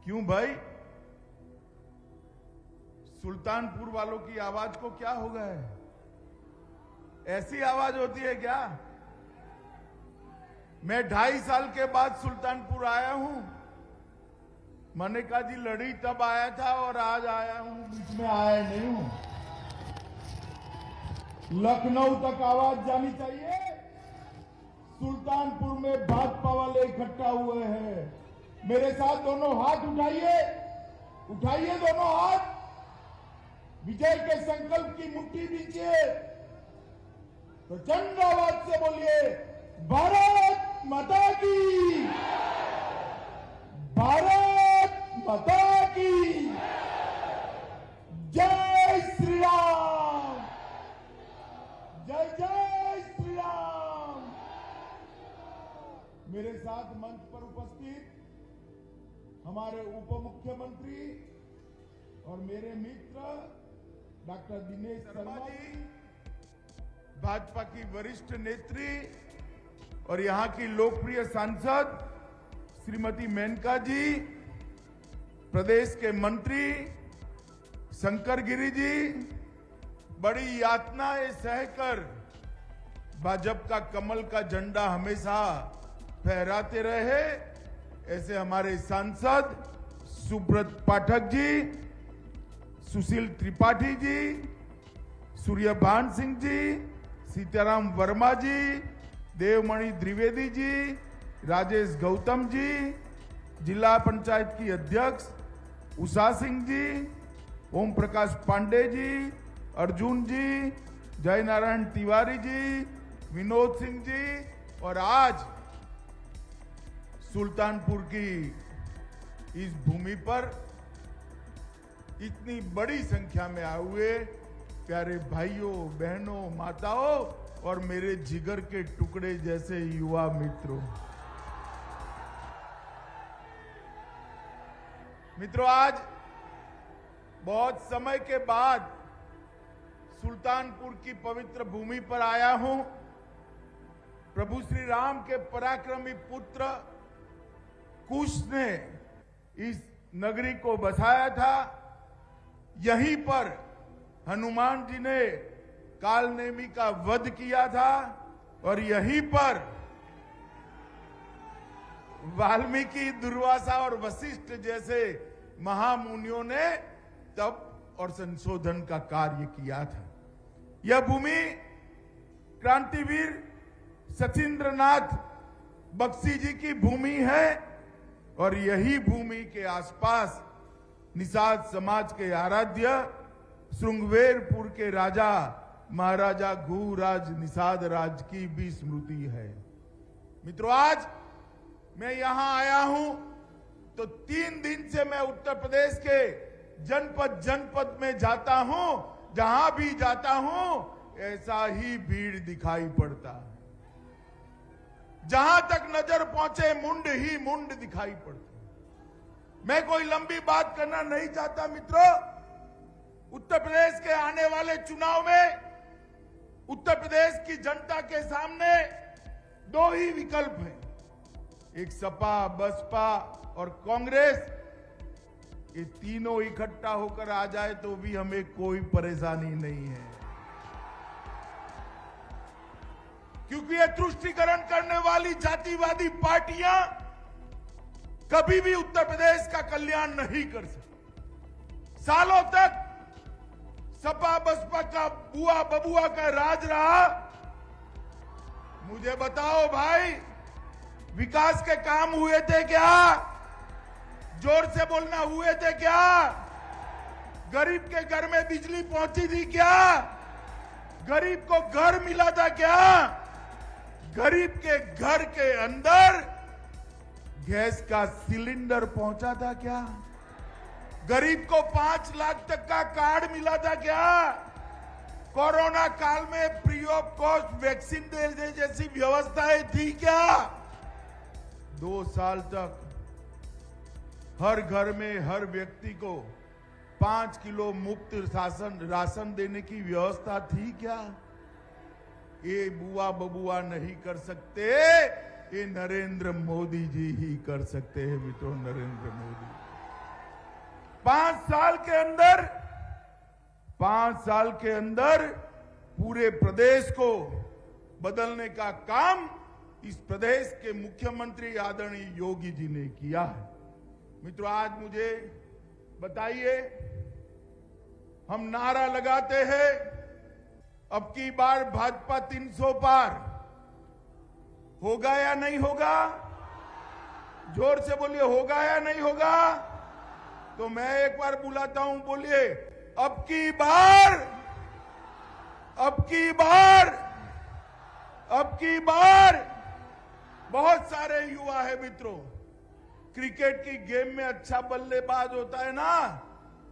क्यों भाई? सुल्तानपुर वालों की आवाज को क्या हो गया है? ऐसी आवाज होती है क्या? मैं 2.5 साल के बाद सुल्तानपुर आया हूं। मनेका जी लड़ी तब आया था और आज आया हूं, बीच में आया नहीं हूं। लखनऊ तक आवाज जानी चाहिए। सुल्तानपुर में भाजपा वाले इकट्ठा हुए हैं। मेरे साथ दोनों हाथ उठाइए, उठाइए दोनों हाथ। विजय के संकल्प की मुट्ठी दीजिए तो चंद आवाज से बोलिए, भारत माता की, भारत माता की, जय श्री राम, जय जय श्री राम। मेरे साथ मंच पर उपस्थित हमारे उप मुख्यमंत्री और मेरे मित्र डॉक्टर दिनेश शर्मा जी, भाजपा की वरिष्ठ नेत्री और यहां की लोकप्रिय सांसद श्रीमती मेनका जी, प्रदेश के मंत्री शंकर गिरी जी, बड़ी यातनाएं सहकर भाजपा का कमल का झंडा हमेशा फहराते रहे, ऐसे हमारे सांसद सुब्रत पाठक जी, सुशील त्रिपाठी जी, सूर्यभान सिंह जी, सीताराम वर्मा जी, देवमणि द्विवेदी जी, राजेश गौतम जी, जिला पंचायत की अध्यक्ष उषा सिंह जी, ओम प्रकाश पांडे जी, अर्जुन जी, जय नारायण तिवारी जी, विनोद सिंह जी, और आज सुल्तानपुर की इस भूमि पर इतनी बड़ी संख्या में आए हुए प्यारे भाइयों, बहनों, माताओं और मेरे जिगर के टुकड़े जैसे युवा मित्रों। मित्रों, आज बहुत समय के बाद सुल्तानपुर की पवित्र भूमि पर आया हूं। प्रभु श्री राम के पराक्रमी पुत्र कुश ने इस नगरी को बसाया था। यहीं पर हनुमान जी ने कालनेमी का वध किया था और यहीं पर वाल्मीकि, दुर्वासा और वशिष्ठ जैसे महामुनियों ने तप और संशोधन का कार्य किया था। यह भूमि क्रांतिवीर सचिंद्रनाथ बख्शी जी की भूमि है और यही भूमि के आसपास निषाद समाज के आराध्य श्रृंगवेरपुर के राजा महाराजा घुराज निषाद राज की भी स्मृति है। मित्रों, आज मैं यहां आया हूं तो 3 दिन से मैं उत्तर प्रदेश के जनपद जनपद में जाता हूं। जहां भी जाता हूं ऐसा ही भीड़ दिखाई पड़ता है। जहां तक नजर पहुंचे मुंड ही मुंड दिखाई पड़ता। मैं कोई लंबी बात करना नहीं चाहता मित्रों। उत्तर प्रदेश के आने वाले चुनाव में उत्तर प्रदेश की जनता के सामने 2 ही विकल्प हैं, एक सपा, बसपा और कांग्रेस। ये तीनों इकट्ठा होकर आ जाए तो भी हमें कोई परेशानी नहीं है, क्योंकि ये तुष्टीकरण करने वाली जातिवादी पार्टियां कभी भी उत्तर प्रदेश का कल्याण नहीं कर सकती। सालों तक सपा बसपा का बुआ बबुआ का राज रहा। मुझे बताओ भाई, विकास के काम हुए थे क्या? जोर से बोलना, हुए थे क्या? गरीब के घर में बिजली पहुंची थी क्या? गरीब को घर मिला था क्या? गरीब के घर के अंदर गैस का सिलेंडर पहुंचा था क्या? गरीब को 5 लाख तक का कार्ड मिला था क्या? कोरोना काल में फ्री ऑफ कॉस्ट वैक्सीन देने जैसी व्यवस्थाएं थी क्या? 2 साल तक हर घर में हर व्यक्ति को 5 किलो मुफ्त राशन देने की व्यवस्था थी क्या? ये बुआ बबुआ नहीं कर सकते, ये नरेंद्र मोदी जी ही कर सकते हैं मित्रों, नरेंद्र मोदी। 5 साल के अंदर पूरे प्रदेश को बदलने का काम इस प्रदेश के मुख्यमंत्री आदरणीय योगी जी ने किया है। मित्रों, आज मुझे बताइए, हम नारा लगाते हैं अब की बार भाजपा 300 पार होगा या नहीं होगा? जोर से बोलिए, होगा या नहीं होगा? तो मैं एक बार बुलाता हूं, बोलिए अब की बार, अब की बार, अब की बार। बहुत सारे युवा है मित्रों, क्रिकेट की गेम में अच्छा बल्लेबाज होता है ना,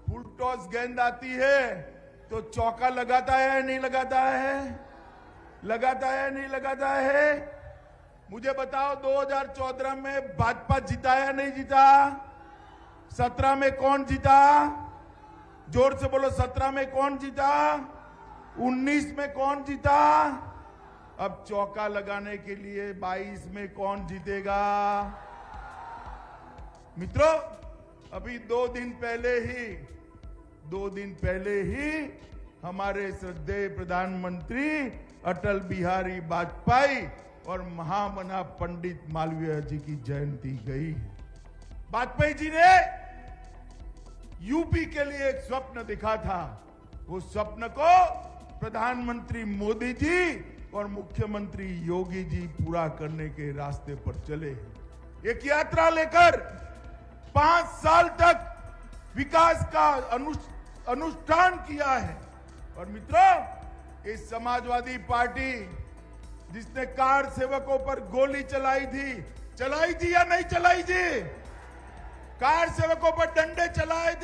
फुल टॉस गेंद आती है तो चौका लगाता है या नहीं लगाता है? लगाता है या नहीं लगाता है? मुझे बताओ, 2014 में भाजपा जीता या नहीं जीता? 17 में कौन जीता? जोर से बोलो, 17 में कौन जीता? 19 में कौन जीता? अब चौका लगाने के लिए 22 में कौन जीतेगा? मित्रों, अभी 2 दिन पहले ही हमारे श्रद्धेय प्रधानमंत्री अटल बिहारी वाजपेयी और महामना पंडित मालवीय जी की जयंती गई। वाजपेयी जी ने यूपी के लिए एक स्वप्न देखा था, वो स्वप्न को प्रधानमंत्री मोदी जी और मुख्यमंत्री योगी जी पूरा करने के रास्ते पर चले। एक यात्रा लेकर 5 साल तक विकास का अनुष्ठान किया है। और मित्रों, इस समाजवादी पार्टी जिसने कार सेवकों पर गोली चलाई थी या नहीं चलाई थी? कार सेवकों पर डंडे चलाए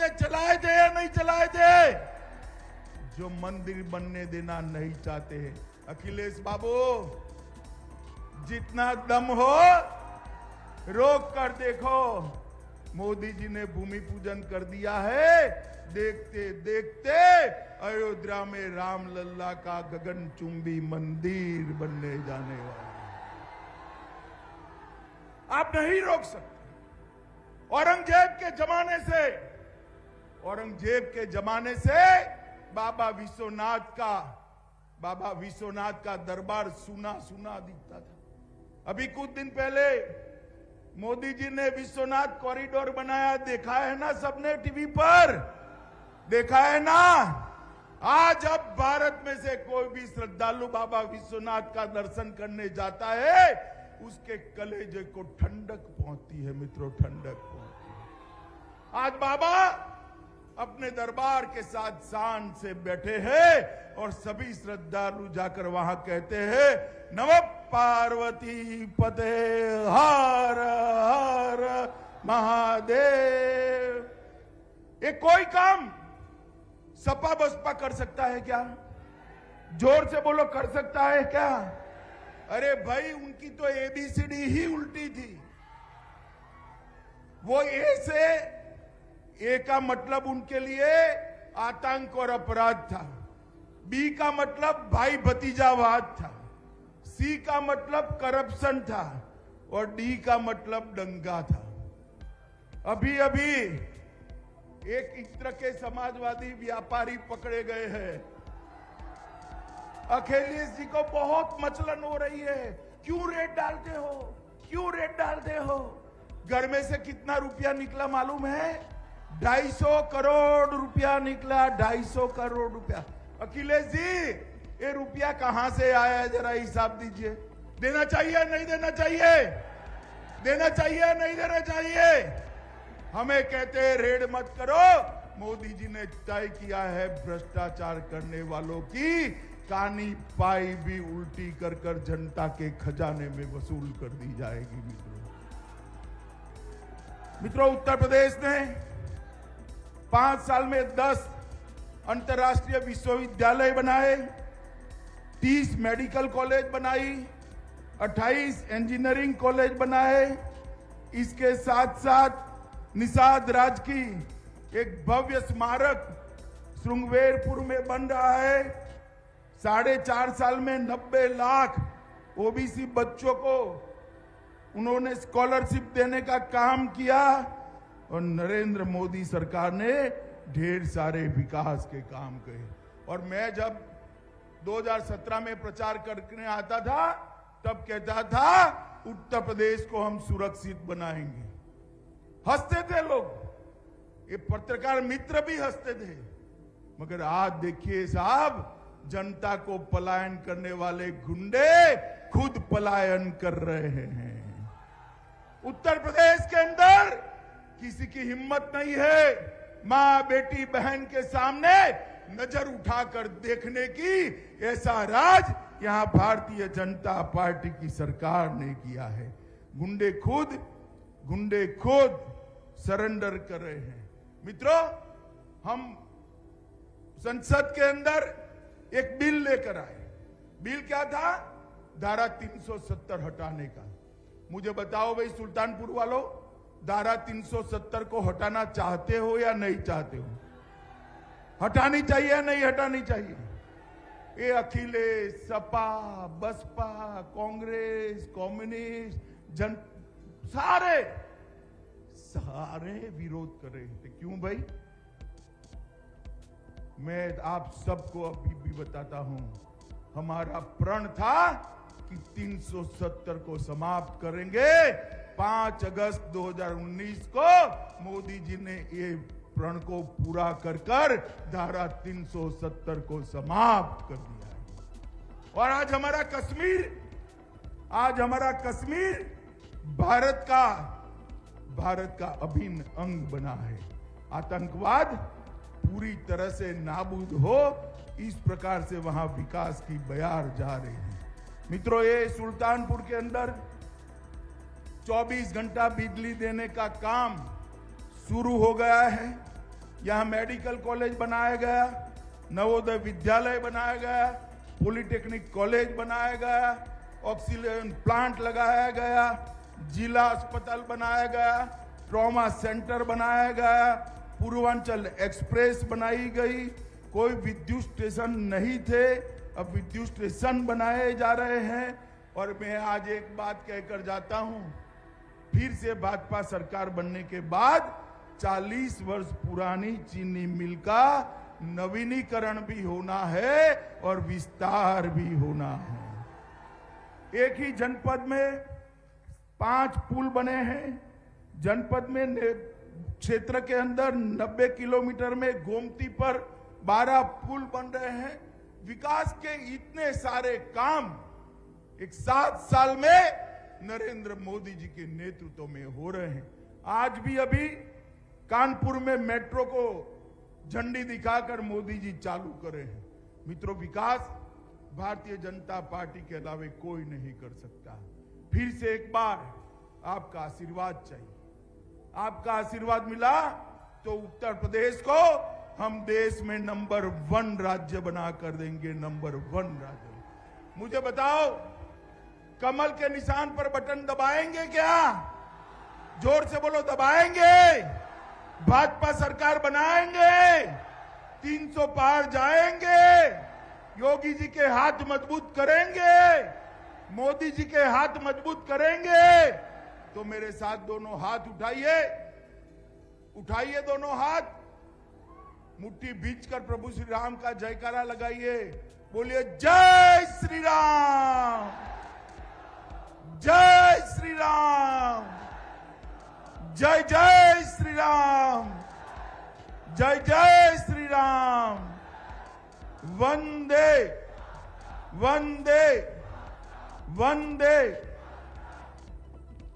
थे या नहीं चलाए थे? जो मंदिर बनने देना नहीं चाहते हैं। अखिलेश बाबू, जितना दम हो रोक कर देखो, मोदी जी ने भूमि पूजन कर दिया है। देखते देखते अयोध्या में रामलल्ला का गगनचुंबी मंदिर बनने जाने वाला है। आप नहीं रोक सकते। औरंगजेब के जमाने से बाबा विश्वनाथ का दरबार सुना सुना दिखता था। अभी कुछ दिन पहले मोदी जी ने विश्वनाथ कॉरिडोर बनाया, देखा है ना सबने टीवी पर? देखा है ना? आज अब भारत में से कोई भी श्रद्धालु बाबा विश्वनाथ का दर्शन करने जाता है, उसके कलेजे को ठंडक पहुंचती है मित्रों, ठंडक पहुंचती है। आज बाबा अपने दरबार के साथ शान से बैठे हैं और सभी श्रद्धालु जाकर वहां कहते हैं, नमः पार्वती पते हर हर महादेव। ये कोई काम सपा बसपा कर सकता है क्या? जोर से बोलो, कर सकता है क्या? अरे भाई, उनकी तो ABCD ही उल्टी थी। वो ए का मतलब उनके लिए आतंक और अपराध था, B का मतलब भाई भतीजावाद था, C का मतलब करप्शन था और D का मतलब दंगा था। अभी एक इत्र के समाजवादी व्यापारी पकड़े गए हैं। अखिलेश जी को बहुत मचलन हो रही है, क्यों रेट डालते हो? घर में से कितना रुपया निकला मालूम है? 250 करोड़ रुपया निकला, 250 करोड़ रुपया। अखिलेश जी, ये रुपया कहां से आया, जरा हिसाब दीजिए। देना चाहिए नहीं देना चाहिए? देना चाहिए नहीं देना चाहिए? हमें कहते हैं रेड मत करो, मोदी जी ने तय किया है भ्रष्टाचार करने वालों की कानी पाई भी उल्टी कर कर जनता के खजाने में वसूल कर दी जाएगी। मित्रों, उत्तर प्रदेश ने 5 साल में 10 अंतर्राष्ट्रीय विश्वविद्यालय बनाए, 30 मेडिकल कॉलेज बनाई, 28 इंजीनियरिंग कॉलेज बनाए। इसके साथ साथ निषाद राज की एक भव्य स्मारक श्रृंगवेरपुर में बन रहा है। 4.5 साल में 90 लाख ओबीसी बच्चों को उन्होंने स्कॉलरशिप देने का काम किया। और नरेंद्र मोदी सरकार ने ढेर सारे विकास के काम किए। और मैं जब 2017 में प्रचार करने आता था तब कहता था उत्तर प्रदेश को हम सुरक्षित बनाएंगे। हंसते थे लोग, ये पत्रकार मित्र भी हंसते थे। मगर आज देखिए साहब, जनता को पलायन करने वाले गुंडे खुद पलायन कर रहे हैं। उत्तर प्रदेश के अंदर किसी की हिम्मत नहीं है मां बेटी बहन के सामने नजर उठाकर देखने की। ऐसा राज यहां भारतीय जनता पार्टी की सरकार ने किया है। गुंडे खुद सरेंडर कर रहे हैं। मित्रों, हम संसद के अंदर एक बिल लेकर आए। बिल क्या था? धारा 370 हटाने का। मुझे बताओ भाई सुल्तानपुर वालों, धारा 370 को हटाना चाहते हो या नहीं चाहते हो? हटानी चाहिए या नहीं हटानी चाहिए? ये अखिलेश, सपा, बसपा, कांग्रेस, कम्युनिस्ट, सारे विरोध कर रहे थे। क्यों भाई? मैं आप सबको अभी भी बताता हूं, हमारा प्रण था कि 370 को समाप्त करेंगे। 5 अगस्त 2019 को मोदी जी ने ये प्रण को पूरा कर धारा 370 को समाप्त कर दिया। और आज हमारा कश्मीर भारत का अभिन्न अंग बना है। आतंकवाद पूरी तरह से नाबूद हो, इस प्रकार से वहां विकास की बयार जा रही है। मित्रों, ये सुल्तानपुर के अंदर 24 घंटा बिजली देने का काम शुरू हो गया है। यहां मेडिकल कॉलेज बनाया गया, नवोदय विद्यालय बनाया गया, पॉलिटेक्निक कॉलेज बनाया गया, ऑक्सीजन प्लांट लगाया गया, जिला अस्पताल बनाया गया, ट्रॉमा सेंटर बनाया गया, पूर्वांचल एक्सप्रेस बनाई गई। कोई विद्युत स्टेशन नहीं थे, अब विद्युत स्टेशन बनाए जा रहे हैं। और मैं आज एक बात कहकर जाता हूं, फिर से भाजपा सरकार बनने के बाद 40 वर्ष पुरानी चीनी मिल का नवीनीकरण भी होना है और विस्तार भी होना है। एक ही जनपद में 5 पुल बने हैं। जनपद में क्षेत्र के अंदर 90 किलोमीटर में गोमती पर 12 पुल बन रहे हैं। विकास के इतने सारे काम एक 7 साल में नरेंद्र मोदी जी के नेतृत्व में हो रहे हैं। आज भी अभी कानपुर में मेट्रो को झंडी दिखाकर मोदी जी चालू कर रहे हैं। मित्रों, विकास भारतीय जनता पार्टी के अलावा कोई नहीं कर सकता। फिर से एक बार आपका आशीर्वाद चाहिए। आपका आशीर्वाद मिला तो उत्तर प्रदेश को हम देश में नंबर 1 राज्य बना कर देंगे। नंबर 1 राज्य। मुझे बताओ, कमल के निशान पर बटन दबाएंगे क्या? जोर से बोलो, दबाएंगे? भाजपा सरकार बनाएंगे? 300 पार जाएंगे? योगी जी के हाथ मजबूत करेंगे? मोदी जी के हाथ मजबूत करेंगे? तो मेरे साथ दोनों हाथ उठाइए दोनों हाथ, मुट्ठी भींचकर प्रभु श्री राम का जयकारा लगाइए। बोलिए जय श्री राम, जय श्री राम, जय जय श्री राम, जय जय श्री राम। वंदे वंदे वंदे